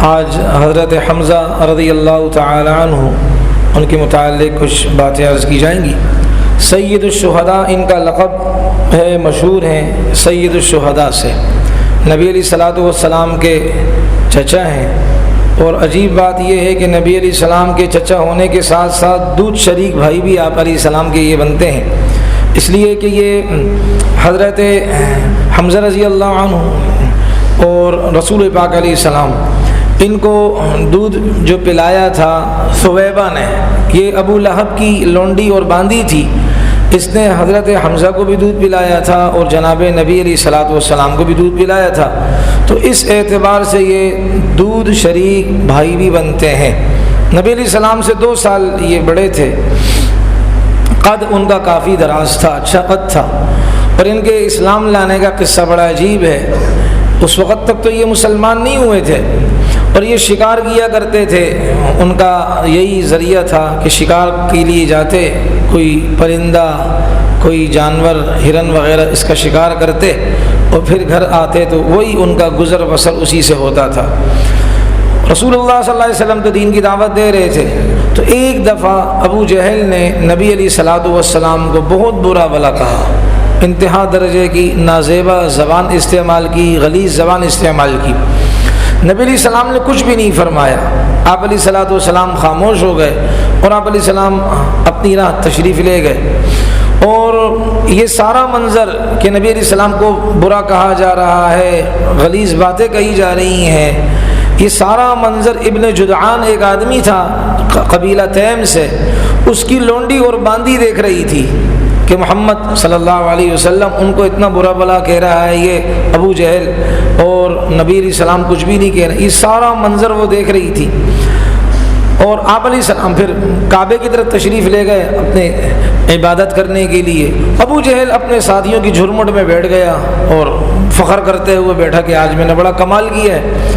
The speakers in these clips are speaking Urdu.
آج حضرت حمزہ رضی اللہ تعالی عنہ ان کے متعلق کچھ باتیں عرض کی جائیں گی۔ سید الشہداء ان کا لقب ہے، مشہور ہیں سید الشہداء سے، نبی علیہ الصلوۃ والسلام کے چچا ہیں۔ اور عجیب بات یہ ہے کہ نبی علیہ السلام کے چچا ہونے کے ساتھ ساتھ دودھ شریک بھائی بھی آپ علیہ السلام کے یہ بنتے ہیں، اس لیے کہ یہ حضرت حمزہ رضی اللہ عنہ اور رسول پاک علیہ السلام ان کو دودھ جو پلایا تھا ثویبہ نے، یہ ابو لہب کی لونڈی اور باندی تھی، اس نے حضرت حمزہ کو بھی دودھ پلایا تھا اور جناب نبی علیہ الصلوۃ والسلام کو بھی دودھ پلایا تھا، تو اس اعتبار سے یہ دودھ شریک بھائی بھی بنتے ہیں۔ نبی علیہ السلام سے 2 سال یہ بڑے تھے، قد ان کا کافی دراز تھا، اچھا قد تھا، اور ان کے اسلام لانے کا قصہ بڑا عجیب ہے۔ اس وقت تک تو یہ مسلمان نہیں ہوئے تھے اور یہ شکار کیا کرتے تھے، ان کا یہی ذریعہ تھا کہ شکار کے لیے جاتے، کوئی پرندہ کوئی جانور ہرن وغیرہ اس کا شکار کرتے اور پھر گھر آتے تو وہی ان کا گزر بسر اسی سے ہوتا تھا۔ رسول اللہ صلی اللہ علیہ وسلم تو دین کی دعوت دے رہے تھے، تو ایک دفعہ ابو جہل نے نبی علیہ الصلوۃ والسلام کو بہت برا بھلا کہا، انتہا درجے کی نازیبہ زبان استعمال کی، غلیظ زبان استعمال کی۔ نبی علیہ السلام نے کچھ بھی نہیں فرمایا، آپ علیہ الصلوۃ والسلام خاموش ہو گئے اور آپ علیہ السلام اپنی راہ تشریف لے گئے۔ اور یہ سارا منظر کہ نبی علیہ السلام کو برا کہا جا رہا ہے، غلیظ باتیں کہی جا رہی ہیں، یہ سارا منظر ابن جدعان ایک آدمی تھا قبیلہ تیم سے، اس کی لونڈی اور باندی دیکھ رہی تھی کہ محمد صلی اللہ علیہ وسلم ان کو اتنا برا بلا کہہ رہا ہے، یہ ابو جہل، اور نبی علیہ السلام کچھ بھی نہیں کہہ رہے، یہ سارا منظر وہ دیکھ رہی تھی۔ اور آپ علیہ السلام پھر کعبے کی طرف تشریف لے گئے اپنے عبادت کرنے کے لیے۔ ابو جہل اپنے ساتھیوں کی جھرمٹ میں بیٹھ گیا اور فخر کرتے ہوئے بیٹھا کہ آج میں نے بڑا کمال کیا ہے۔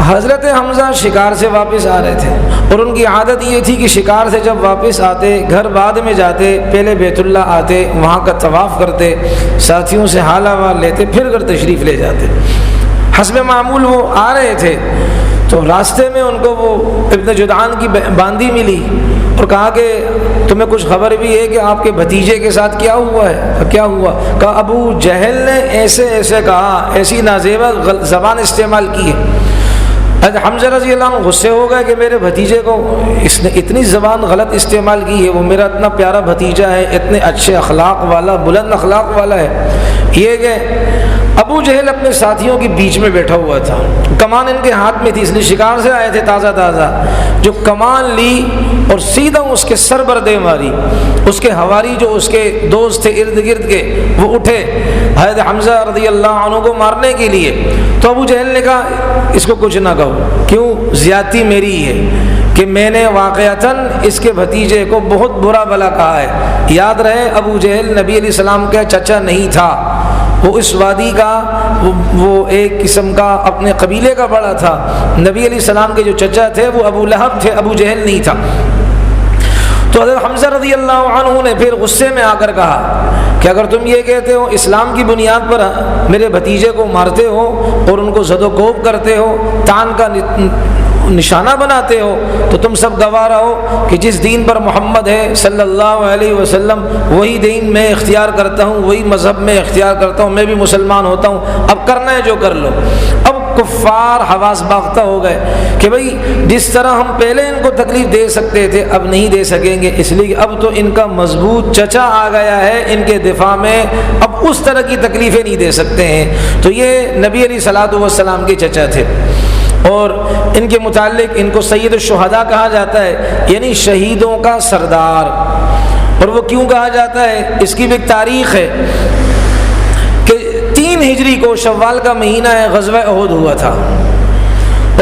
حضرت حمزہ شکار سے واپس آ رہے تھے اور ان کی عادت یہ تھی کہ شکار سے جب واپس آتے، گھر بعد میں جاتے، پہلے بیت اللہ آتے، وہاں کا طواف کرتے، ساتھیوں سے حال احوال لیتے، پھر گھر تشریف لے جاتے۔ حسب معمول وہ آ رہے تھے تو راستے میں ان کو وہ ابن جدعان کی باندی ملی اور کہا کہ تمہیں کچھ خبر بھی ہے کہ آپ کے بھتیجے کے ساتھ کیا ہوا ہے؟ کیا ہوا؟ کہا ابو جہل نے ایسے ایسے کہا، ایسی نازیبہ زبان استعمال کی ہے۔ حضرت حمزہ رضی اللہ عنہ غصے ہو گئے کہ میرے بھتیجے کو اس نے اتنی زبان غلط استعمال کی ہے، وہ میرا اتنا پیارا بھتیجا ہے، اتنے اچھے اخلاق والا، بلند اخلاق والا ہے۔ یہ کہ ابو جہل اپنے ساتھیوں کے بیچ میں بیٹھا ہوا تھا، کمان ان کے ہاتھ میں تھی، اس لیے شکار سے آئے تھے تازہ تازہ، جو کمان لی اور سیدھا اس کے سر پر دے ماری۔ اس کے حواری جو اس کے دوست تھے ارد گرد کے، وہ اٹھے حضرت حمزہ رضی اللہ عنہ کو مارنے کے لیے، تو ابو جہل نے کہا اس کو کچھ نہ کہو، کیوں؟ زیادتی میری ہے کہ میں نے واقعتاً اس کے بھتیجے کو بہت برا بھلا کہا ہے۔ یاد رہے ابو جہل نبی علیہ السلام کا چچا نہیں تھا، وہ اس وادی کا وہ ایک قسم کا اپنے قبیلے کا بڑا تھا۔ نبی علیہ السلام کے جو چچا تھے وہ ابو لہب تھے، ابو جہل نہیں تھا۔ تو حضرت حمزہ رضی اللہ عنہ نے پھر غصے میں آ کر کہا کہ اگر تم یہ کہتے ہو اسلام کی بنیاد پر میرے بھتیجے کو مارتے ہو اور ان کو زد و کوب کرتے ہو، تان کا نشانہ بناتے ہو، تو تم سب گواہ رہو کہ جس دین پر محمد ہے صلی اللہ علیہ وسلم وہی دین میں اختیار کرتا ہوں، وہی مذہب میں اختیار کرتا ہوں، میں بھی مسلمان ہوتا ہوں، اب کرنا ہے جو کر لو۔ اب کفار حواس باختہ ہو گئے کہ بھئی جس طرح ہم پہلے ان کو تکلیف دے سکتے تھے اب نہیں دے سکیں گے، اس لیے اب تو ان کا مضبوط چچا آ گیا ہے ان کے دفاع میں، اب اس طرح کی تکلیفیں نہیں دے سکتے ہیں۔ تو یہ نبی علیہ الصلوۃ والسلام کے چچا تھے اور ان کے متعلق ان کو سید الشہداء کہا جاتا ہے، یعنی شہیدوں کا سردار۔ اور وہ کیوں کہا جاتا ہے؟ اس کی بھی ایک تاریخ ہے کہ 3 ہجری کو شوال کا مہینہ ہے، غزوہ احد ہوا تھا،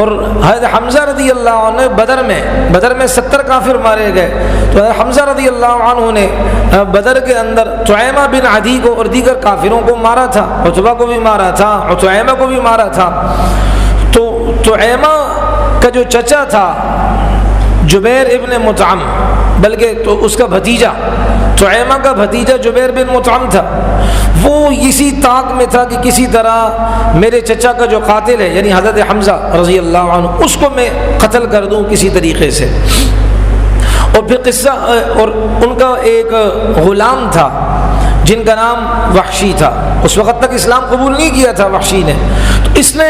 اور حضرت حمزہ رضی اللہ عنہ بدر میں 70 کافر مارے گئے۔ تو حضرت حمزہ رضی اللہ عنہ نے بدر کے اندر طعیمہ بن عدی کو اور دیگر کافروں کو مارا تھا، عتبہ کو بھی مارا تھا، طعیمہ کو بھی مارا تھا۔ تو طعیمہ کا جو چچا تھا جبیر ابن مطعم، بلکہ تو اس کا بھتیجا طعیمہ کا بھتیجا جبیر بن مطعم تھا، وہ اسی طاق میں تھا کہ کسی طرح میرے چچا کا جو قاتل ہے یعنی حضرت حمزہ رضی اللہ عنہ اس کو میں قتل کر دوں کسی طریقے سے۔ اور پھر قصہ، اور ان کا ایک غلام تھا جن کا نام وحشی تھا، اس وقت تک اسلام قبول نہیں کیا تھا وحشی نے، تو اس نے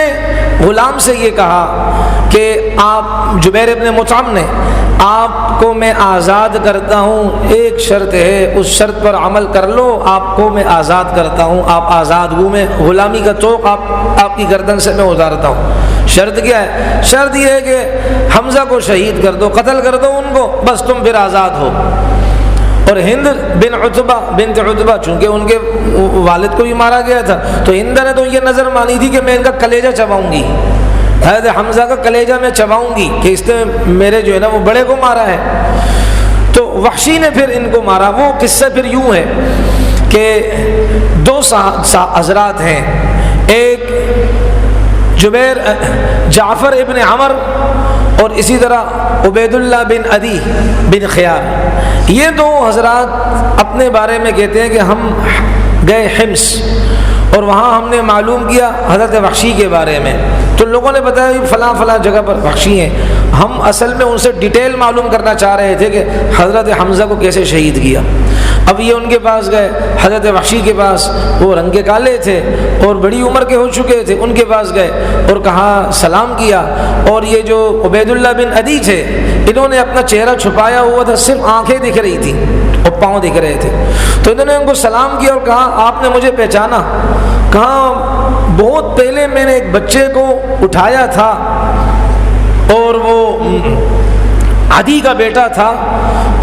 غلام سے یہ کہا کہ آپ جبیر ابن مطعم نے، آپ کو میں آزاد کرتا ہوں، ایک شرط ہے، اس شرط پر عمل کر لو، آپ کو میں آزاد کرتا ہوں، آپ آزاد ہوں، میں غلامی کا طوق آپ کی گردن سے میں اتارتا ہوں۔ شرط کیا ہے؟ شرط یہ ہے کہ حمزہ کو شہید کر دو، قتل کر دو ان کو، بس تم پھر آزاد ہو۔ اور ہند بن عتبہ بنت عتبہ، چونکہ ان کے والد کو بھی مارا گیا تھا، تو ہند نے تو یہ نظر مانی تھی کہ میں ان کا کلیجہ چباؤں گی، حضرت حمزہ کا کلیجہ میں چباؤں گی کہ اس نے میرے جو ہے نا وہ بڑے کو مارا ہے۔ تو وحشی نے پھر ان کو مارا۔ وہ قصہ پھر یوں ہے کہ دو حضرات ہیں، ایک جعفر ابن عمر اور اسی طرح عبید اللہ بن عدی بن خیار، یہ دو حضرات اپنے بارے میں کہتے ہیں کہ ہم گئے حمص اور وہاں ہم نے معلوم کیا حضرت وحشی کے بارے میں، تو لوگوں نے بتایا فلاں فلاں جگہ پر وحشی ہیں۔ ہم اصل میں ان سے ڈیٹیل معلوم کرنا چاہ رہے تھے کہ حضرت حمزہ کو کیسے شہید کیا۔ اب یہ ان کے پاس گئے، حضرت وحشی کے پاس، وہ رنگ کے کالے تھے اور بڑی عمر کے ہو چکے تھے، ان کے پاس گئے اور کہا، سلام کیا، اور یہ جو عبید اللہ بن عدی تھے انہوں نے اپنا چہرہ چھپایا ہوا تھا، صرف آنکھیں دکھ رہی تھیں اور پاؤں دکھ رہے تھے، تو انہوں نے ان کو سلام کیا اور کہا، آپ نے مجھے پہچانا؟ کہا، بہت پہلے میں نے ایک بچے کو اٹھایا تھا اور وہ عدی کا بیٹا تھا،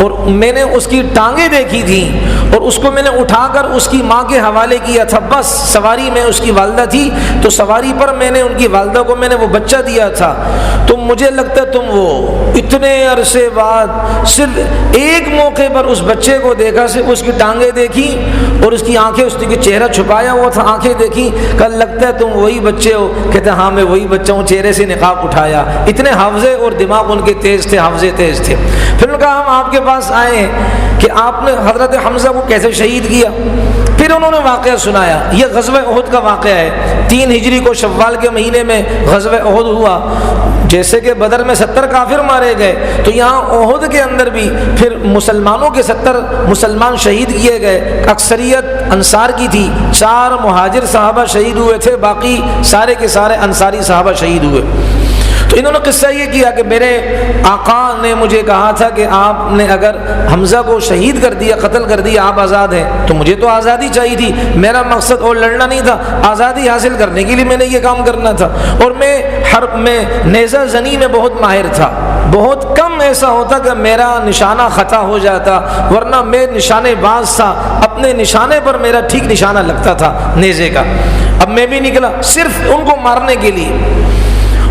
اور میں نے اس کی ٹانگیں دیکھی تھیں اور اس کو میں نے اٹھا کر اس کی ماں کے حوالے کیا تھا، بس سواری میں اس کی والدہ تھی تو سواری پر میں نے ان کی والدہ کو میں نے وہ بچہ دیا تھا، تو مجھے لگتا ہے تم وہ اتنے عرصے بعد صرف ایک موقع پر اس بچے کو دیکھا، صرف اس کی ٹانگیں دیکھی اور اس کی آنکھیں، اس کی چہرہ چھپایا ہوا تھا، آنکھیں دیکھی، کل لگتا ہے تم وہی بچے ہو؟ کہتے ہاں میں وہی بچہ ہوں، چہرے سے نقاب اٹھایا۔ اتنے حافظے اور دماغ ان کے تیز تھے، حافظے تیز تھے۔ پھر انہوں نے کہا، ہم آپ کے پاس آئے ہیں کہ آپ نے حضرت حمزہ کو کیسے شہید کیا؟ پھر انہوں نے واقعہ سنایا، یہ غزوہ احد کا واقعہ ہے، 3 ہجری کو شوال کے مہینے میں غزوہ احد ہوا۔ جیسے کہ بدر میں 70 کافر مارے گئے، تو یہاں احد کے اندر بھی پھر مسلمانوں کے 70 مسلمان شہید کیے گئے، اکثریت انصار کی تھی، 4 مہاجر صحابہ شہید ہوئے تھے، باقی سارے کے سارے انصاری صحابہ شہید ہوئے۔ تو انہوں نے قصہ یہ کیا کہ میرے آقا نے مجھے کہا تھا کہ آپ نے اگر حمزہ کو شہید کر دیا، قتل کر دیا، آپ آزاد ہیں، تو مجھے تو آزادی چاہیے تھی، میرا مقصد اور لڑنا نہیں تھا، آزادی حاصل کرنے کے لیے میں نے یہ کام کرنا تھا، اور میں حرب میں نیزہ زنی میں بہت ماہر تھا، بہت کم ایسا ہوتا کہ میرا نشانہ خطا ہو جاتا، ورنہ میں نشانے باز تھا، اپنے نشانے پر میرا ٹھیک نشانہ لگتا تھا نیزے کا۔ اب میں بھی نکلا صرف ان کو مارنے کے لیے،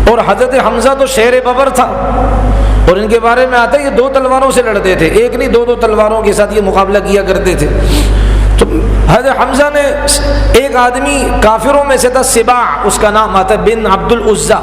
اور حضرت حمزہ تو شیر ببر تھا، اور ان کے بارے میں آتا ہے یہ 2 تلواروں سے لڑتے تھے، ایک نہیں 2 تلواروں کے ساتھ یہ مقابلہ کیا کرتے تھے۔ تو حضرت حمزہ نے، ایک آدمی کافروں میں سے تھا، سباع اس کا نام آتا ہے، بن عبد العزا،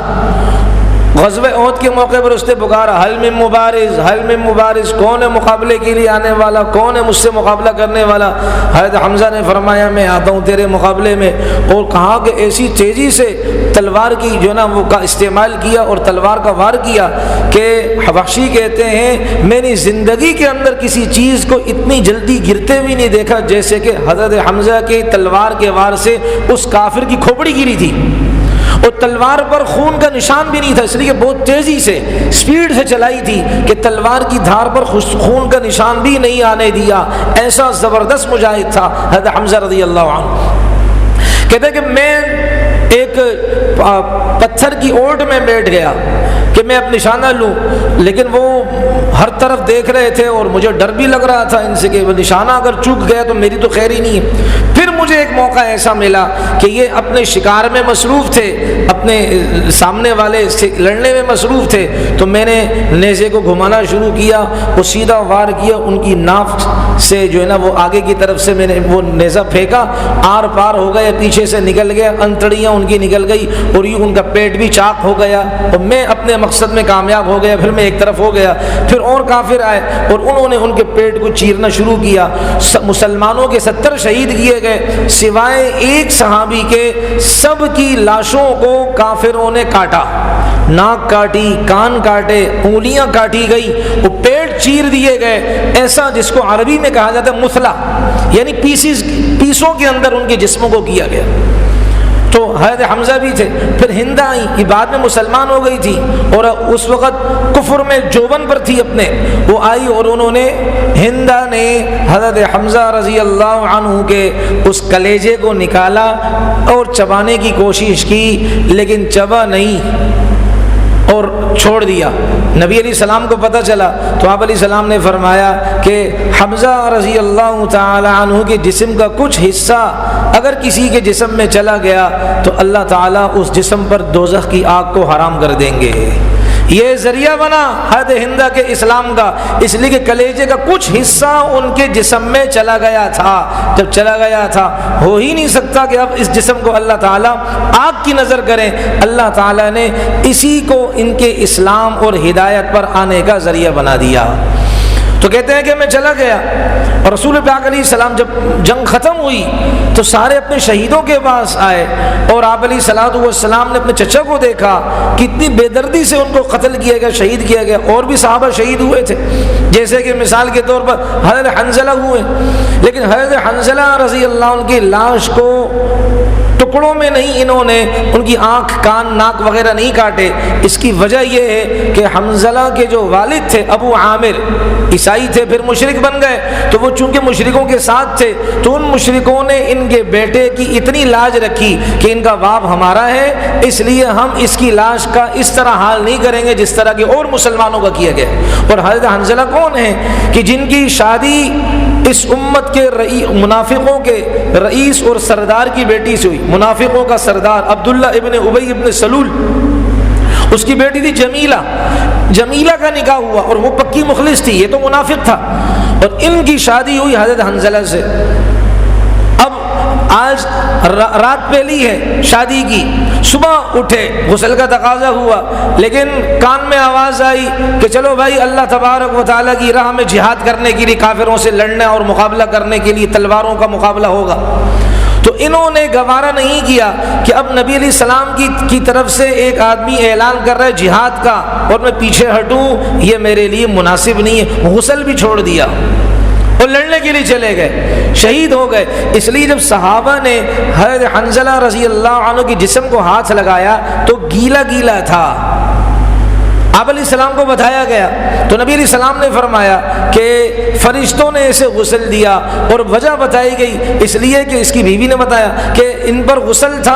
غزوہ احد کے موقع پر اس نے پکارا، حل من مبارز، حل من مبارز، کون ہے مقابلے کے لیے آنے والا، کون ہے مجھ سے مقابلہ کرنے والا؟ حضرت حمزہ نے فرمایا میں آتا ہوں تیرے مقابلے میں، اور کہا کہ ایسی تیزی سے تلوار کی جو نا وہ کا استعمال کیا اور تلوار کا وار کیا کہ وحشی کہتے ہیں میں نے زندگی کے اندر کسی چیز کو اتنی جلدی گرتے ہوئے نہیں دیکھا جیسے کہ حضرت حمزہ کی تلوار کے وار سے اس کافر کی کھوپڑی گری تھی، اور تلوار پر خون کا نشان بھی نہیں تھا، اس لیے بہت تیزی سے اسپیڈ سے چلائی تھی کہ تلوار کی دھار پر خون کا نشان بھی نہیں آنے دیا، ایسا زبردست مجاہد تھا حضرت حمزہ رضی اللہ عنہ۔ کہتے ہیں کہ میں ایک پتھر کی اوٹ میں بیٹھ گیا کہ میں اب نشانہ لوں، لیکن وہ ہر طرف دیکھ رہے تھے اور مجھے ڈر بھی لگ رہا تھا ان سے کہ وہ نشانہ اگر چوک گیا تو میری تو خیر ہی نہیں ہے۔ پھر مجھے ایک موقع ایسا ملا کہ یہ اپنے شکار میں مصروف تھے، اپنے سامنے والے سے لڑنے میں مصروف تھے، تو میں نے نیزے کو گھمانا شروع کیا، وہ سیدھا وار کیا، ان کی ناف سے جو ہے نا وہ آگے کی طرف سے میں نے وہ نیزہ پھینکا، آر پار ہو گیا، پیچھے سے نکل گیا، انتڑیاں ان کی نکل گئی اور یہ ان کا پیٹ بھی چاک ہو گیا، اور میں اپنے مقصد میں کامیاب ہو گیا، پھر میں ایک طرف ہو گیا۔ پھر اور کافر آئے اور انہوں نے ان کے پیٹ کو چیرنا شروع کیا. مسلمانوں کے 70 شہید کیے گئے سوائے ایک صحابی کے. سب کی لاشوں کو کافروں نے کاٹا، ناک کاٹی، کان کاٹے، انگلیاں کاٹی گئی، وہ پیٹ چیر دیے گئے. ایسا جس کو عربی میں کہا جاتا ہے مثلا، یعنی پیسوں کے اندر ان کے جسموں کو کیا گیا. تو حضرت حمزہ بھی تھے. پھر ہند آئی، یہ بعد میں مسلمان ہو گئی تھی اور اس وقت کفر میں جوبن پر تھی اپنے. وہ آئی اور انہوں نے ہند نے حضرت حمزہ رضی اللہ عنہ کے اس کلیجے کو نکالا اور چبانے کی کوشش کی، لیکن چبا نہیں اور چھوڑ دیا. نبی علیہ السلام کو پتہ چلا تو آپ علیہ السلام نے فرمایا کہ حمزہ رضی اللہ تعالی عنہ کے جسم کا کچھ حصہ اگر کسی کے جسم میں چلا گیا تو اللہ تعالیٰ اس جسم پر دوزخ کی آگ کو حرام کر دیں گے. یہ ذریعہ بنا حضرت ہند کے اسلام کا، اس لیے کہ کلیجے کا کچھ حصہ ان کے جسم میں چلا گیا تھا. جب چلا گیا تھا ہو ہی نہیں سکتا کہ اب اس جسم کو اللہ تعالیٰ آگ کی نظر کریں. اللہ تعالیٰ نے اسی کو ان کے اسلام اور ہدایت پر آنے کا ذریعہ بنا دیا. تو کہتے ہیں کہ میں چلا گیا اور رسول پاک علیہ السلام جب جنگ ختم ہوئی تو سارے اپنے شہیدوں کے پاس آئے اور آپ علیہ الصلوۃ والسلام نے اپنے چچا کو دیکھا کہ اتنی بے دردی سے ان کو قتل کیا گیا، شہید کیا گیا. اور بھی صحابہ شہید ہوئے تھے، جیسے کہ مثال کے طور پر حضرت حنظلہ ہوئے، لیکن حضرت حنظلہ رضی اللہ عنہ کی لاش کو ٹکڑوں میں نہیں، انہوں نے ان کی آنکھ، کان، ناک وغیرہ نہیں کاٹے. اس کی وجہ یہ ہے کہ حنظلہ کے جو والد تھے ابو عامر عیسائی تھے، پھر مشرک بن گئے. تو وہ چونکہ مشرکوں کے ساتھ تھے تو ان مشرکوں نے ان کے بیٹے کی اتنی لاج رکھی کہ ان کا باپ ہمارا ہے، اس لیے ہم اس کی لاش کا اس طرح حال نہیں کریں گے جس طرح کہ اور مسلمانوں کا کیا گیا. اور حضرت حنظلہ کون ہیں کہ جن کی شادی اس امت کے منافقوں کے رئیس اور سردار کی بیٹی سے ہوئی. منافقوں کا سردار عبداللہ ابن ابی ابن سلول، اس کی بیٹی تھی جمیلہ کا نکاح ہوا اور وہ پکی مخلص تھی، یہ تو منافق تھا، اور ان کی شادی ہوئی حضرت حنظلہ سے. اب آج رات پہلی ہے شادی کی، صبح اٹھے، غسل کا تقاضا ہوا، لیکن کان میں آواز آئی کہ چلو بھائی اللہ تبارک و تعالیٰ کی راہ میں جہاد کرنے کے لیے، کافروں سے لڑنے اور مقابلہ کرنے کے لیے تلواروں کا مقابلہ ہوگا. تو انہوں نے گوارا نہیں کیا کہ اب نبی علیہ السلام کی طرف سے ایک آدمی اعلان کر رہا ہے جہاد کا اور میں پیچھے ہٹوں، یہ میرے لیے مناسب نہیں ہے. غسل بھی چھوڑ دیا اور لڑنے کے لیے چلے گئے، شہید ہو گئے. اس لیے جب صحابہ نے حضرت حنظلہ رضی اللہ عنہ کے جسم کو ہاتھ لگایا تو گیلا گیلا تھا. آپ علیہ السلام کو بتایا گیا تو نبی علیہ السلام نے فرمایا کہ فرشتوں نے اسے غسل دیا، اور وجہ بتائی گئی اس لیے کہ اس کی بیوی نے بتایا کہ ان پر غسل تھا،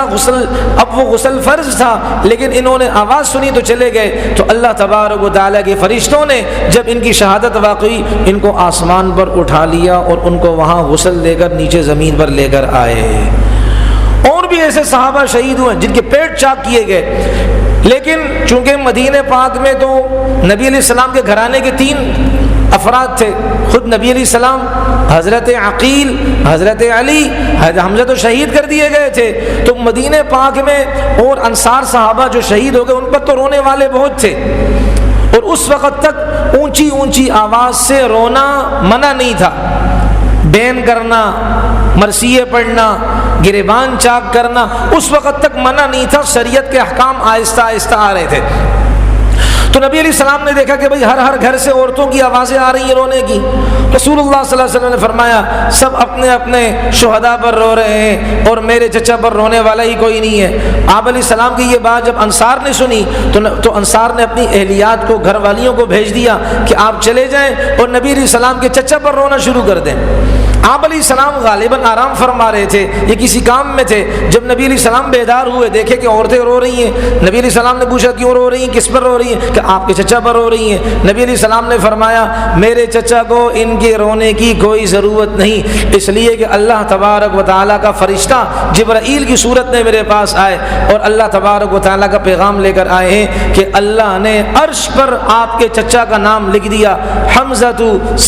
اب وہ غسل فرض تھا، لیکن انہوں نے آواز سنی تو چلے گئے. تو اللہ تبارک و تعالیٰ کے فرشتوں نے جب ان کی شہادت واقعی ان کو آسمان پر اٹھا لیا اور ان کو وہاں غسل دے کر نیچے زمین پر لے کر آئے. اور بھی ایسے صحابہ شہید ہوئے جن کے پیٹ چاک کیے گئے. لیکن چونکہ مدینہ پاک میں تو نبی علیہ السلام کے گھرانے کے 3 افراد تھے، خود نبی علیہ السلام، حضرت عقیل، حضرت علی، حضرت حمزہ تو شہید کر دیے گئے تھے. تو مدینہ پاک میں اور انصار صحابہ جو شہید ہو گئے ان پر تو رونے والے بہت تھے، اور اس وقت تک اونچی اونچی آواز سے رونا منع نہیں تھا. بین کرنا، مرثیے پڑھنا، گریبان چاک کرنا اس وقت تک منع نہیں تھا. شریعت کے احکام آہستہ آہستہ آ رہے تھے. تو نبی علیہ السلام نے دیکھا کہ بھئی ہر گھر سے عورتوں کی آوازیں آ رہی ہیں رونے کی. رسول اللہ صلی اللہ علیہ وسلم نے فرمایا سب اپنے اپنے شہداء پر رو رہے ہیں اور میرے چچا پر رونے والا ہی کوئی نہیں ہے. آپ علیہ السلام کی یہ بات جب انصار نے سنی تو انصار نے اپنی اہلیات کو، گھر والیوں کو بھیج دیا کہ آپ چلے جائیں اور نبی علیہ السلام کے چچا پر رونا شروع کر دیں. آپ علیہ السلام غالباً آرام فرما رہے تھے، یہ کسی کام میں تھے. جب نبی علیہ السلام بیدار ہوئے، دیکھے کہ عورتیں رو رہی ہیں. نبی علیہ السلام نے پوچھا کیوں رو رہی ہیں، کس پر رو رہی ہیں؟ کہ آپ کے چچا پر رو رہی ہیں. نبی علیہ السلام نے فرمایا میرے چچا کو ان کے رونے کی کوئی ضرورت نہیں، اس لیے کہ اللہ تبارک و تعالیٰ کا فرشتہ جبرائیل کی صورت میں میرے پاس آئے اور اللہ تبارک و تعالیٰ کا پیغام لے کر آئے ہیں کہ اللہ نے عرش پر آپ کے چچا کا نام لکھ دیا، حمزہ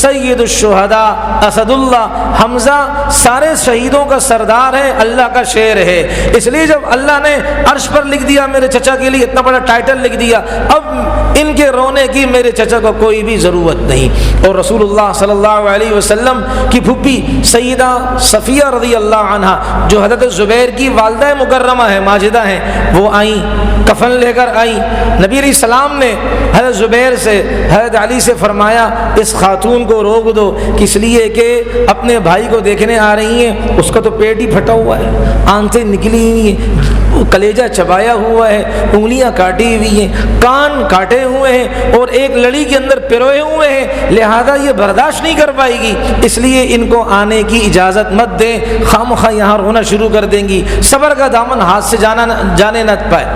سید الشہداء اسد اللہ. حمزہ سارے شہیدوں کا سردار ہے، اللہ کا شیر ہے. اس لیے جب اللہ نے عرش پر لکھ دیا میرے چچا کے لیے اتنا بڑا ٹائٹل لکھ دیا، اب ان کے رونے کی میرے چچا کو کوئی بھی ضرورت نہیں۔ اور رسول اللہ صلی اللہ علیہ وسلم کی پھوپھی سیدہ صفیہ رضی اللہ عنہا جو حضرت زبیر کی والدہ مکرمہ ہے، ماجدہ ہیں، وہ آئیں، کفن لے کر آئیں۔ نبی علیہ السلام نے حضرت زبیر سے، حضرت علی سے فرمایا اس خاتون کو روک دو، کس لیے کہ اپنے بھائی کو دیکھنے آ رہی ہیں، اس کا تو پیٹ ہی پھٹا ہوا ہے، آنتیں نکلی ہوئی ہیں، کلیجہ چبایا ہوا ہے، انگلیاں کاٹی ہوئی ہیں، کان کاٹے ہوئے ہیں اور ایک لڑی کے اندر پروئے ہوئے ہیں، لہذا یہ برداشت نہیں کر پائے گی، اس لیے ان کو آنے کی اجازت مت دیں، خامخواہ یہاں رونا شروع کر دیں گی، صبر کا دامن ہاتھ سے جانے نہ پائے۔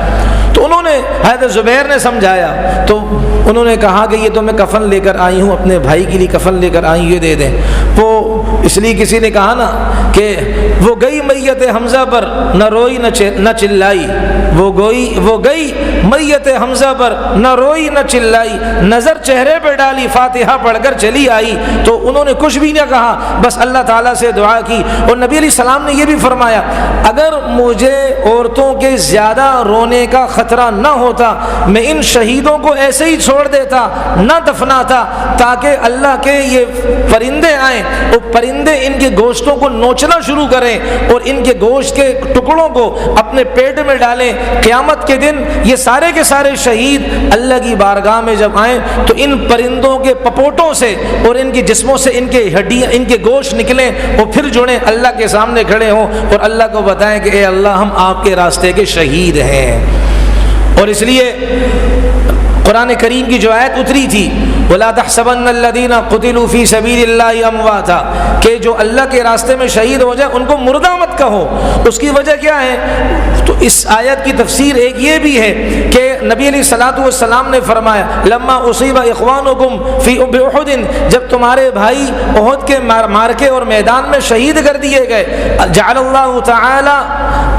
تو انہوں نے حضرت زبیر نے سمجھایا، تو انہوں نے کہا کہ یہ تو میں کفن لے کر آئی ہوں، اپنے بھائی کے لیے کفن لے کر آئی، یہ دے دیں۔ وہ اس لیے کسی نے کہا نا کہ وہ گئی میت حمزہ پر نہ روئی نہ چلائی، وہ گئی میت حمزہ پر نہ روئی نہ چلائی، نظر چہرے پہ ڈالی فاتحہ پڑھ کر چلی آئی۔ تو انہوں نے کچھ بھی نہ کہا، بس اللہ تعالیٰ سے دعا کی۔ اور نبی علیہ السلام نے یہ بھی فرمایا اگر مجھے عورتوں کے زیادہ رونے کا خطرہ نہ ہوتا میں ان شہیدوں کو ایسے ہی چھوڑ دیتا، نہ دفناتا، تاکہ اللہ کے یہ پرندے آئیں، وہ پرندے ان کے گوشتوں کو نوچنا شروع کریں اور ان کے گوشت کے ٹکڑوں کو اپنے پیٹ میں ڈالیں۔ قیامت کے دن یہ سارے کے سارے شہید اللہ کی بارگاہ میں جب آئیں تو ان پرندوں کے پپوٹوں سے اور ان کے جسموں سے ان کے ہڈیاں، ان کے گوشت نکلیں اور پھر جڑیں، اللہ کے سامنے کھڑے ہوں اور اللہ کو بتائیں کہ اے اللہ ہم آپ کے راستے کے شہید ہیں۔ اور اس لیے قرآن کریم کی جو آیت اتری تھی وَلَا تَحْسَبَنَّ الَّذِينَ قُتِلُوا فِي سَبِيلِ اللَّهِ أَمْوَاتًا، کہ جو اللہ کے راستے میں شہید ہو جائے ان کو مردہ مت کہو۔ اس کی وجہ کیا ہے؟ تو اس آیت کی تفسیر ایک یہ بھی ہے کہ نبی علیہ الصلوۃ والسلام نے فرمایا لما اصیب اخوانکم فی احد، جب تمہارے بھائی احد کے مارکے اور میدان میں شہید کر دیے گئے، جعل اللہ تعالی،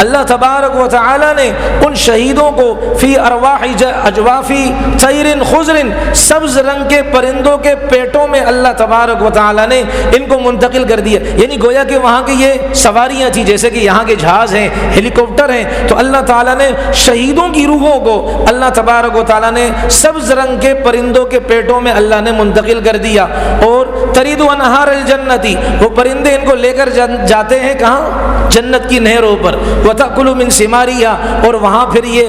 اللہ تبارک و تعالی نے ان شہیدوں کو فی ارواح اجواف طیر خضر، سبز رنگ کے پرندوں کے پیٹوں میں اللہ تبارک و تعالی نے ان کو منتقل کر دیا، یعنی گویا کہ وہاں کی یہ سواریاں تھیں جیسے کہ یہاں کے جہاز ہیں، ہیلی کاپٹر ہیں، تو اللہ تعالیٰ نے شہیدوں کی روحوں کو اللہ تبارک و تعالیٰ نے سبز رنگ کے پرندوں کے پیٹوں میں اللہ نے منتقل کر دیا۔ اور ترید انہار الجنتی، وہ پرندے ان کو لے کر جاتے ہیں کہاں؟ جنت کی نہروں پر، وتأکل من ثمارها، اور وہاں پھر یہ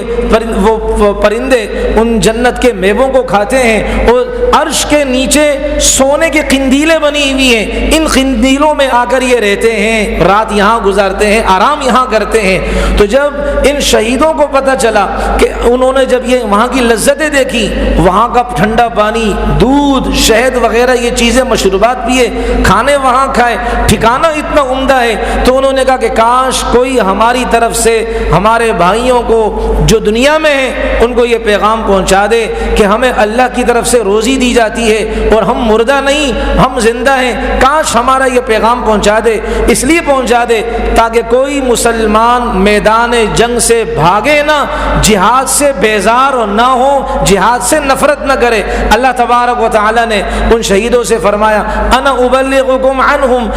وہ پرندے ان جنت کے میووں کو کھاتے ہیں، اور عرش کے نیچے سونے کے قندیلیں بنی ہوئی ہیں، ان قندیلوں میں آ کر یہ رہتے ہیں، رات یہاں گزارتے ہیں، آرام یہاں کرتے ہیں۔ تو جب ان شہیدوں کو پتہ چلا کہ انہوں نے جب یہ وہاں کی لذتیں دیکھی، وہاں کا ٹھنڈا پانی، دودھ، شہد وغیرہ یہ چیزیں، مشروبات پیے، کھانے وہاں کھائے، ٹھکانہ اتنا عمدہ ہے، تو انہوں نے کہا کہ کاش کوئی ہماری طرف سے ہمارے بھائیوں کو جو دنیا میں ہیں ان کو یہ پیغام پہنچا دے کہ ہمیں اللہ کی طرف سے روزی دی جاتی ہے اور ہم مردہ نہیں، ہم زندہ ہیں، کاش ہمارا یہ پیغام پہنچا دے۔ اس لیے پہنچا دے تاکہ کوئی مسلمان میدان جنگ سے بھاگے نہ، جہاد سے بیزار نہ ہو، جہاد سے نفرت نہ کرے۔ اللہ تبارک و تعالی نے ان شہیدوں سے فرمایا انا ابلغکم عنہم،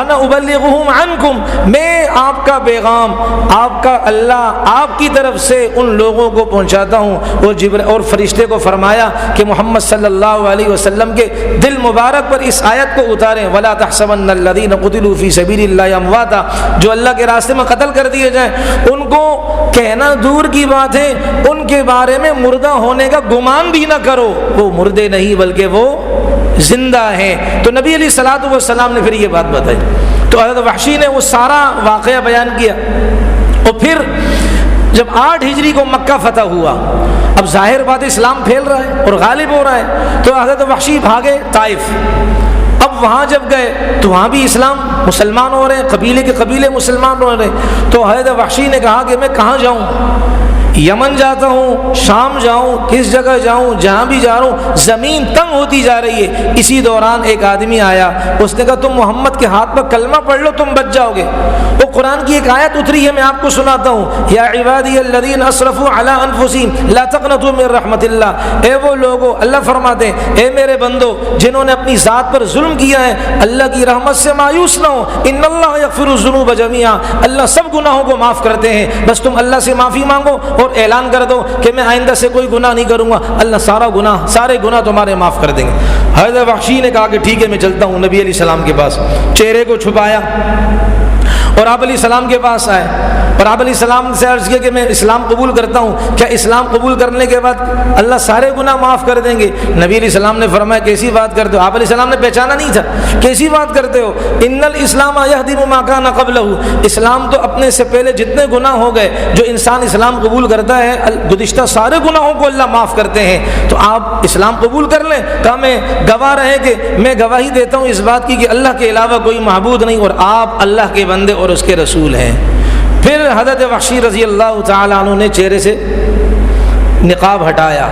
انا ابلغہم عنکم، میں آپ کا پیغام، آپ کا اللہ آپ کی طرف سے ان لوگوں کو پہنچاتا ہوں۔ اور فرشتے کو فرمایا کہ محمد صلی اللہ علیہ وسلم کے دل مبارک پر اس آیت کو اتاریں ولا تحسبن الذین قتلوا فی سبیل اللہ امواتا، جو اللہ کے راستے میں قتل کر دیے جائیں ان کو کہنا دور کی بات ہے، ان کے بارے میں مردہ ہونے کا گمان بھی نہ کرو، وہ مردے نہیں بلکہ وہ زندہ ہیں۔ تو نبی علیہ الصلوۃ والسلام نے پھر یہ بات بتائی، تو حضرت وحشی نے وہ سارا واقعہ بیان کیا۔ اور پھر جب 8 ہجری کو مکہ فتح ہوا، اب ظاہر بات اسلام پھیل رہا ہے اور غالب ہو رہا ہے، تو حضرت وحشی بھاگے طائف۔ اب وہاں جب گئے تو وہاں بھی اسلام، مسلمان ہو رہے ہیں، قبیلے کے قبیلے مسلمان ہو رہے ہیں۔ تو حضرت وحشی نے کہا کہ میں کہاں جاؤں، یمن جاتا ہوں، شام جاؤں، کس جگہ جاؤں، جہاں بھی جا رہا ہوں زمین تنگ ہوتی جا رہی ہے۔ اسی دوران ایک آدمی آیا، اس نے کہا تم محمد کے ہاتھ پر کلمہ پڑھ لو تم بچ جاؤ گے۔ وہ قرآن کی ایک آیت اتری ہے، میں آپ کو سناتا ہوں، یا عبادی الذین اسرفوا علی انفسہم لا تقنطوا من رحمت اللہ، اے وہ لوگو، اللہ فرماتے ہیں اے میرے بندو جنہوں نے اپنی ذات پر ظلم کیا ہے، اللہ کی رحمت سے مایوس نہ ہو، ان اللہ یغفر الذنوب جميعا، اللہ سب گناہوں کو معاف کرتے ہیں، بس تم اللہ سے معافی مانگو اور اعلان کر دو کہ میں آئندہ سے کوئی گناہ نہیں کروں گا، اللہ سارے گناہ تمہارے معاف کر دیں گے۔ حضرت وحشی نے کہا کہ ٹھیک ہے میں چلتا ہوں نبی علیہ السلام کے پاس، چہرے کو چھپایا اور آپ علیہ السلام کے پاس آئے اور آپ علیہ السلام سے عرض کیا کہ میں اسلام قبول کرتا ہوں، کیا اسلام قبول کرنے کے بعد اللہ سارے گناہ معاف کر دیں گے؟ نبی علیہ السلام نے فرمایا کیسی بات کرتے ہو؟ آپ علیہ السلام نے پہچانا نہیں تھا، کیسی بات کرتے ہو؟ ان الاسلام یہدم ما کان قبلہ، اسلام تو اپنے سے پہلے جتنے گناہ ہو گئے، جو انسان اسلام قبول کرتا ہے گزشتہ سارے گناہوں کو اللہ معاف کرتے ہیں، تو آپ اسلام قبول کر لیں۔ کہا میں گواہ رہے کہ میں گواہی دیتا ہوں اس بات کی کہ اللہ کے علاوہ کوئی معبود نہیں اور آپ اللہ کے بندے اور اس کے رسول ہیں۔ پھر حضرت وحشی رضی اللہ تعالیٰ عنہ نے چہرے سے نقاب ہٹایا،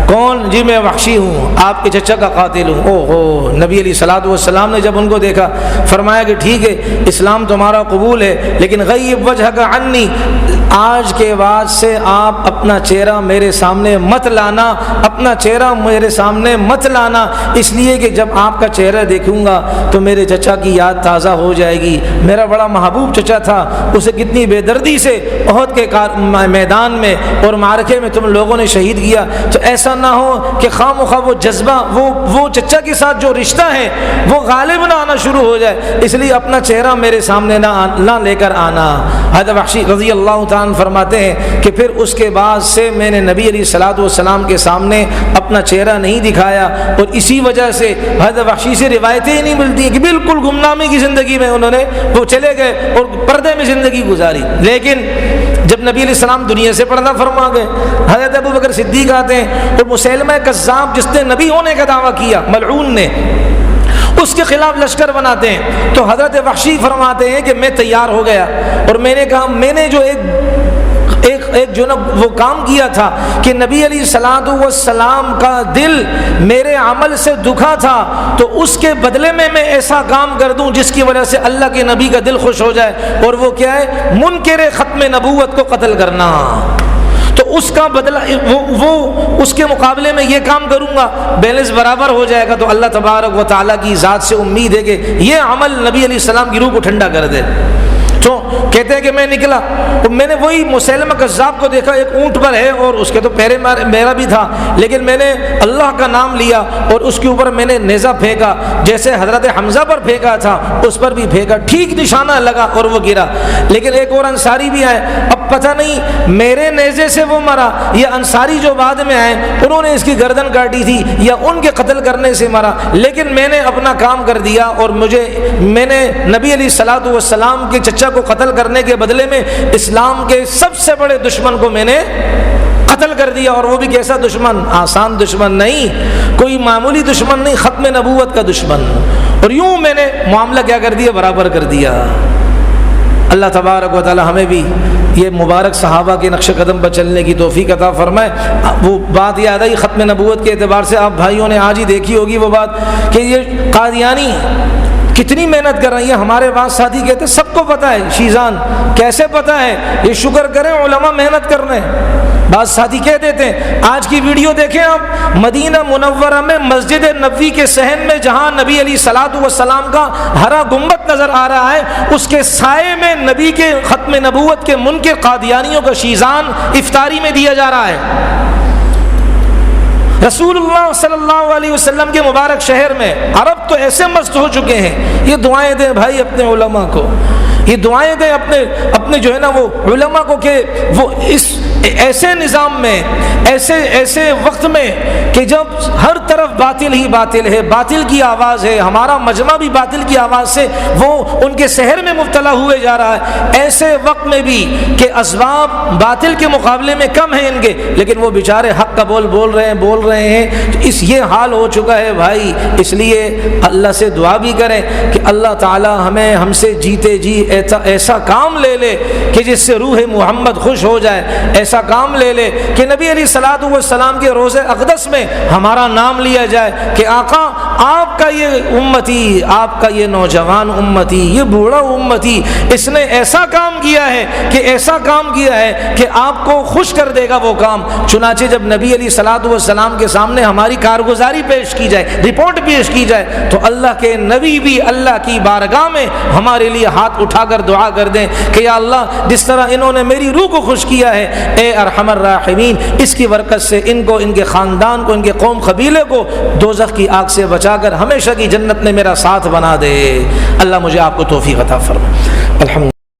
کون؟ جی میں وحشی ہوں، آپ کے چچا کا قاتل ہوں۔ او ہو، نبی علیہ الصلوۃ والسلام نے جب ان کو دیکھا فرمایا کہ ٹھیک ہے اسلام تمہارا قبول ہے، لیکن غیب وجہک عنی، آج کے بعد سے آپ اپنا چہرہ میرے سامنے مت لانا، اپنا چہرہ میرے سامنے مت لانا، اس لیے کہ جب آپ کا چہرہ دیکھوں گا تو میرے چچا کی یاد تازہ ہو جائے گی، میرا بڑا محبوب چچا تھا، اسے کتنی بے دردی سے احد کے میدان میں اور معرکے میں تم لوگوں نے شہید کیا، تو ایسا نہ ہو کہ خواہ مخواہ وہ جذبہ وہ چچا کے ساتھ جو رشتہ ہے وہ غالب نہ آنا شروع ہو جائے، اس لیے اپنا چہرہ میرے سامنے نہ لے کر آنا۔ حضرت وحشی رضی اللہ تعالیٰ فرماتے ہیں کہ پھر اس کے بعد سے میں نے نبی علیہ الصلوۃ والسلام کے سامنے اپنا چہرہ نہیں دکھایا، اور اسی وجہ سے حضرت وحشی سے روایتیں ہی نہیں ملتی ہیں کہ بالکل گمنامی کی زندگی میں انہوں نے وہ چلے گئے اور پردے میں زندگی گزاری، لیکن جب نبی علیہ السلام دنیا سے پردہ فرما گئے، حضرت ابو بکر صدیق آتے ہیں اور مسیلمہ کذاب جس نے نبی ہونے کا دعویٰ کیا ملعون نے، اس کے خلاف لشکر بناتے ہیں، تو حضرت وحشی فرماتے ہیں کہ میں تیار ہو گیا اور میں نے کہا میں نے جو ایک جو نا وہ کام کیا تھا کہ نبی علیہ الصلوۃ والسلام کا دل میرے عمل سے دکھا تھا، تو اس کے بدلے میں ایسا کام کر دوں جس کی وجہ سے اللہ کے نبی کا دل خوش ہو جائے، اور وہ کیا ہے؟ منکر ختم نبوت کو قتل کرنا، تو اس کا بدلہ وہ اس کے مقابلے میں یہ کام کروں گا، بیلنس برابر ہو جائے گا، تو اللہ تبارک و تعالیٰ کی ذات سے امید ہے کہ یہ عمل نبی علیہ السلام کی روح کو ٹھنڈا کر دے۔ تو کہتے ہیں کہ میں نکلا تو میں نے وہی مسیلمہ کذاب کو دیکھا، ایک اونٹ پر ہے اور اس کے تو پہرے میرا بھی تھا، لیکن میں نے اللہ کا نام لیا اور اس کے اوپر میں نے نیزہ پھینکا، جیسے حضرت حمزہ پر پھینکا تھا اس پر بھی پھینکا، ٹھیک نشانہ لگا اور وہ گرا۔ لیکن ایک اور انصاری بھی آئے، اب پتہ نہیں میرے نیزے سے وہ مرا یا انصاری جو بعد میں آئے انہوں نے اس کی گردن کاٹی تھی یا ان کے قتل کرنے سے مرا، لیکن میں نے اپنا کام کر دیا اور میں نے نبی علیہ الصلوۃ والسلام کے چچا کو قتل کرنے کے بدلے میں اسلام کے سب سے بڑے دشمن کو میں نے قتل کر دیا، اور وہ بھی کیسا دشمن؟ آسان دشمن نہیں، کوئی معمولی دشمن نہیں، ختم نبوت کا دشمن، اور یوں میں نے معاملہ کیا کر دیا؟ برابر کر دیا۔ اللہ تبارک و تعالی ہمیں بھی یہ مبارک صحابہ کے نقش قدم پر چلنے کی توفیق عطا فرمائے۔ وہ بات یاد آئی ختم نبوت کے اعتبار سے، آپ بھائیوں نے آج ہی دیکھی ہوگی وہ بات کہ یہ قادیانی کتنی محنت کر رہی ہیں۔ ہمارے پاس ساتھی کہتے ہیں سب کو پتہ ہے، شیزان کیسے پتہ ہے؟ یہ شکر کریں علماء محنت کر رہے ہیں۔ بعض ساتھی کہہ دیتے ہیں، آج کی ویڈیو دیکھیں آپ، مدینہ منورہ میں مسجد نبوی کے صحن میں جہاں نبی علیہ الصلوۃ والسلام کا ہرا گنبد نظر آ رہا ہے، اس کے سائے میں نبی کے ختم نبوت کے منکر قادیانیوں کا شیزان افطاری میں دیا جا رہا ہے۔ رسول اللہ صلی اللہ علیہ وسلم کے مبارک شہر میں عرب تو ایسے مست ہو چکے ہیں۔ یہ دعائیں دیں بھائی اپنے علماء کو، یہ دعائیں دیں اپنے جو ہے نا وہ علماء کو کہ وہ اس ایسے نظام میں ایسے وقت میں کہ جب ہر طرف باطل ہی باطل ہے، باطل کی آواز ہے، ہمارا مجمع بھی باطل کی آواز سے وہ ان کے شہر میں مبتلا ہوئے جا رہا ہے، ایسے وقت میں بھی کہ اسباب باطل کے مقابلے میں کم ہیں ان کے، لیکن وہ بیچارے حق کا بول رہے ہیں۔ اس یہ حال ہو چکا ہے بھائی، اس لیے اللہ سے دعا بھی کریں کہ اللہ تعالی ہم سے جیتے جی ایسا کام لے لے کہ جس سے روح محمد خوش ہو جائے، ایسا کام لے لے کہ نبی علیہ الصلوۃ والسلام کے روضہ اقدس میں ہمارا نام لیا جائے کہ آقا آپ کا یہ امتی، آپ کا یہ نوجوان امتی، یہ بوڑھا امتی، اس نے ایسا کام کیا ہے کہ آپ کو خوش کر دے گا وہ کام۔ چنانچہ جب نبی علیہ الصلوۃ والسلام کے سامنے ہماری کارگزاری پیش کی جائے، رپورٹ پیش کی جائے، تو اللہ کے نبی بھی اللہ کی بارگاہ میں ہمارے لیے ہاتھ اٹھا کر دعا کر دیں کہ یا اللہ جس طرح انہوں نے میری روح کو خوش کیا ہے، اے ارحم الراحمین اس کی برکت سے ان کو، ان کے خاندان کو، ان کے قوم قبیلے کو دوزخ کی آگ سے بچا کر ہمیشہ کی جنت میں میرا ساتھ بنا دے۔ اللہ مجھے آپ کو توفیق عطا فرمائے۔ الحمد